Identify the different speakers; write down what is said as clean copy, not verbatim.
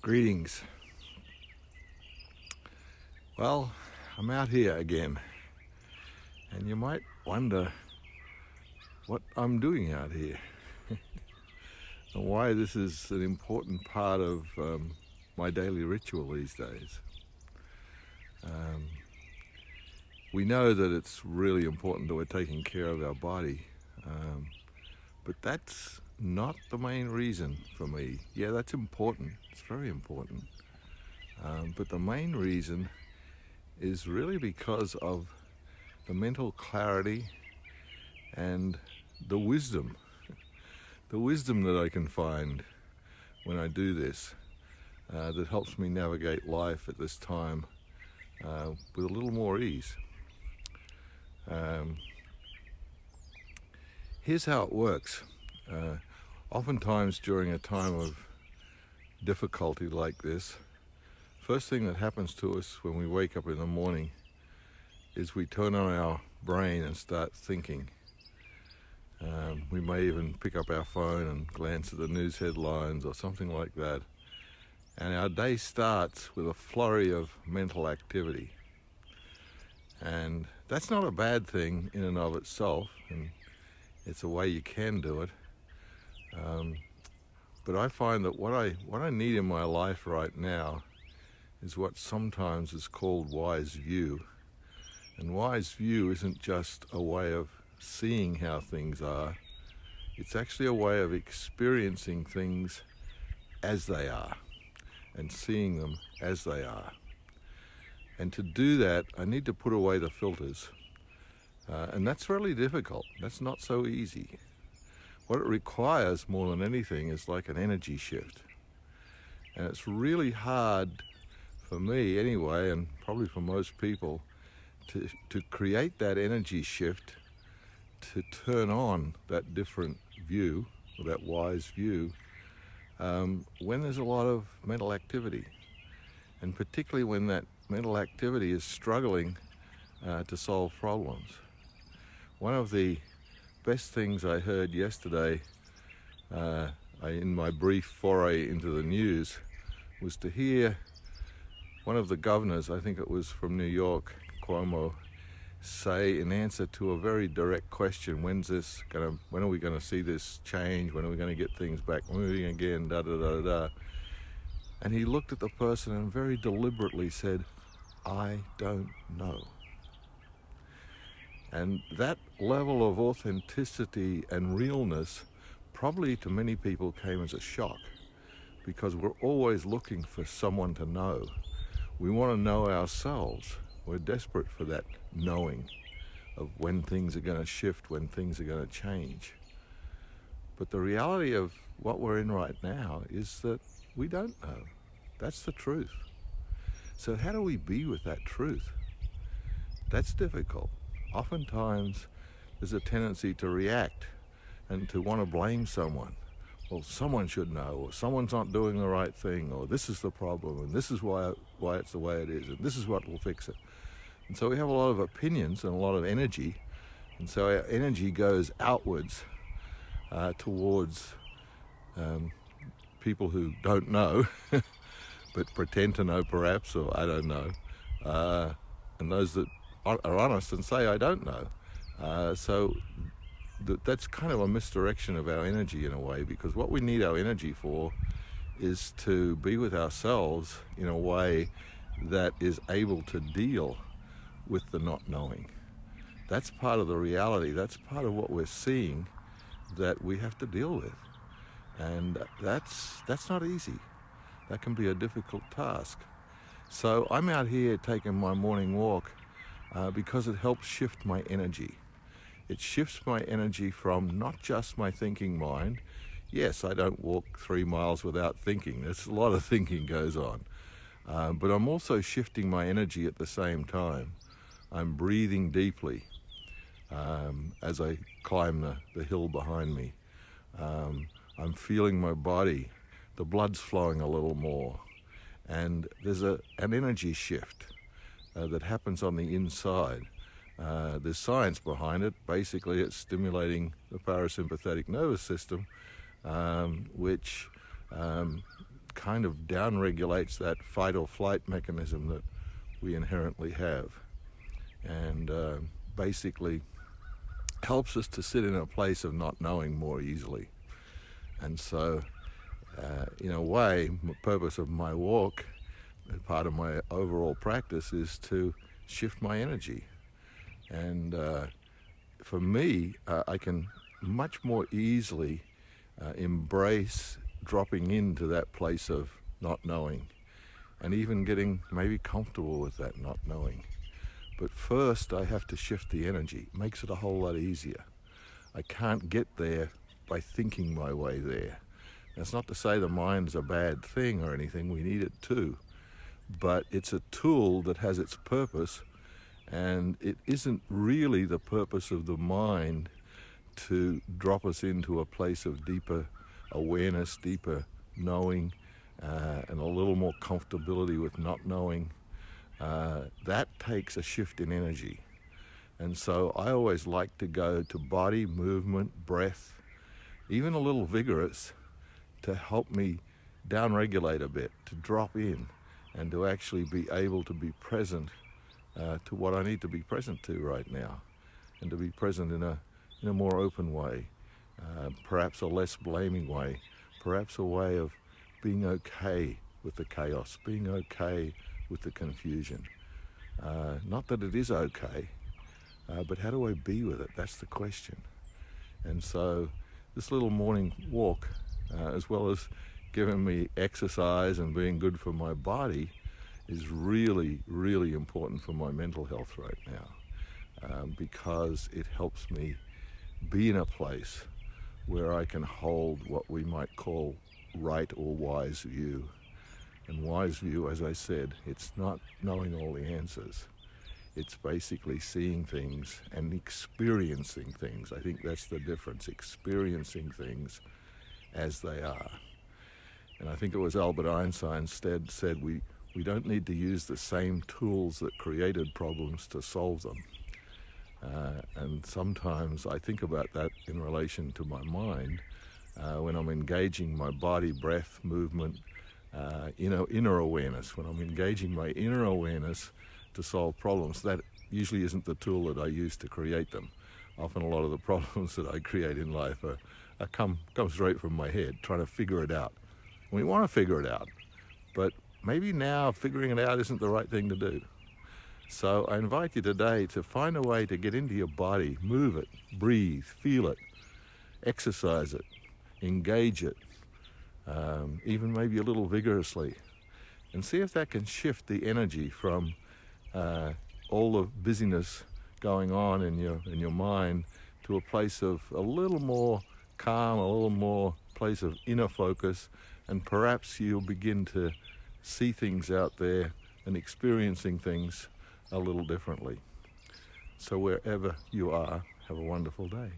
Speaker 1: Greetings. Well, I'm out here again, and you might wonder what I'm doing out here and why this is an important part of my daily ritual these days. We know that it's really important that we're taking care of our body, but that's not the main reason for me. Yeah, that's important. It's very important. But the main reason is really because of the mental clarity and the wisdom that I can find when I do this, that helps me navigate life at this time with a little more ease. Here's how it works. Oftentimes during a time of difficulty like this, first thing that happens to us when we wake up in the morning is we turn on our brain and start thinking. We may even pick up our phone and glance at the news headlines or something like that. And our day starts with a flurry of mental activity. And that's not a bad thing in and of itself, and it's a way you can do it. But I find that what I need in my life right now is what sometimes is called wise view. And wise view isn't just a way of seeing how things are. It's actually a way of experiencing things as they are and seeing them as they are. And to do that, I need to put away the filters. And that's really difficult. That's not so easy. What it requires more than anything is like an energy shift. And it's really hard for me anyway, and probably for most people, to create that energy shift, to turn on that different view, or that wise view, when there's a lot of mental activity. And particularly when that mental activity is struggling to solve problems. One of the best things I heard yesterday in my brief foray into the news was to hear one of the governors, I think it was from New York, Cuomo, say in answer to a very direct question, when are we going to see this change? When are we going to get things back moving again? Da da da da. And he looked at the person and very deliberately said, "I don't know." And that level of authenticity and realness probably to many people came as a shock, because we're always looking for someone to know. We want to know ourselves. We're desperate for that knowing of when things are going to shift, when things are going to change. But the reality of what we're in right now is that we don't know. That's the truth. So how do we be with that truth? That's difficult. Oftentimes there's a tendency to react and to want to blame someone. Well, someone should know, or someone's not doing the right thing, or this is the problem, and this is why it's the way it is, and this is what will fix it. And so we have a lot of opinions and a lot of energy, and so our energy goes outwards towards people who don't know, but pretend to know perhaps, or I don't know, and those that are honest and say, I don't know. So that's kind of a misdirection of our energy in a way, because what we need our energy for is to be with ourselves in a way that is able to deal with the not knowing. That's part of the reality. That's part of what we're seeing that we have to deal with. And that's not easy. That can be a difficult task. So I'm out here taking my morning walk because it helps shift my energy. It shifts my energy from not just my thinking mind. Yes, I don't walk 3 miles without thinking. There's a lot of thinking goes on. But I'm also shifting my energy at the same time. I'm breathing deeply as I climb the hill behind me. I'm feeling my body. The blood's flowing a little more. And there's an energy shift that happens on the inside. There's science behind it. Basically, it's stimulating the parasympathetic nervous system, which kind of downregulates that fight or flight mechanism that we inherently have, and basically helps us to sit in a place of not knowing more easily. And so, in a way, the purpose of my walk, part of my overall practice, is to shift my energy. And for me, I can much more easily embrace dropping into that place of not knowing, and even getting maybe comfortable with that not knowing. But first I have to shift the energy. It makes it a whole lot easier. I can't get there by thinking my way there. That's not to say the mind's a bad thing or anything, we need it too. But it's a tool that has its purpose, and it isn't really the purpose of the mind to drop us into a place of deeper awareness, deeper knowing, and a little more comfortability with not knowing. That takes a shift in energy. And so I always like to go to body, movement, breath, even a little vigorous, to help me downregulate a bit, to drop in, and to actually be able to be present to what I need to be present to right now, and to be present in a more open way, perhaps a less blaming way, perhaps a way of being okay with the chaos, being okay with the confusion. Not that it is okay, but how do I be with it? That's the question. And so this little morning walk, as well as giving me exercise and being good for my body, is really, really important for my mental health right now, because it helps me be in a place where I can hold what we might call right or wise view. And wise view, as I said, it's not knowing all the answers. It's basically seeing things and experiencing things. I think that's the difference, experiencing things as they are. And I think it was Albert Einstein said we don't need to use the same tools that created problems to solve them. And sometimes I think about that in relation to my mind, when I'm engaging my body, breath, movement, inner awareness. When I'm engaging my inner awareness to solve problems, that usually isn't the tool that I use to create them. Often a lot of the problems that I create in life come straight from my head, trying to figure it out. We want to figure it out, but maybe now figuring it out isn't the right thing to do. So I invite you today to find a way to get into your body, move it, breathe, feel it, exercise it, engage it, even maybe a little vigorously, and see if that can shift the energy from all the busyness going on in your mind to a place of a little more calm, a little more place of inner focus, and perhaps you'll begin to see things out there and experiencing things a little differently. So wherever you are, have a wonderful day.